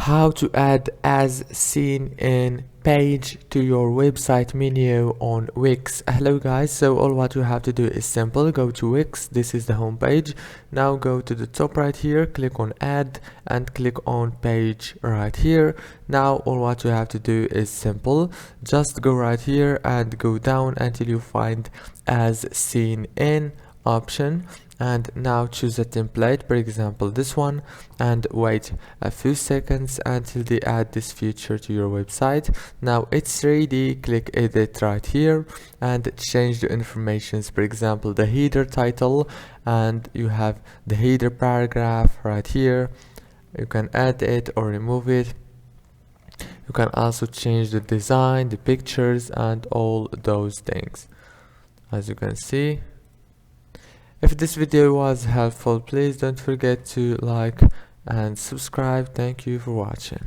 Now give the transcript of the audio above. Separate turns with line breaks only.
how to add as seen in page to your website menu on Wix. Hello guys, so all what you have to do is simple. Go to Wix, this is the home page. Now go to the top right here, click on add and click on page right here. Now all what you have to do is simple. Just go right here and go down until you find as seen in option, and now choose a template, for example this one, and wait a few seconds until they add this feature to your website. Now it's ready. Click edit right here and change the informations, for example the header title, and you have the header paragraph right here. You can add it or remove it. You can also change the design, the pictures, and all those things, as you can see. If this video was helpful, please don't forget to like and subscribe. Thank you for watching.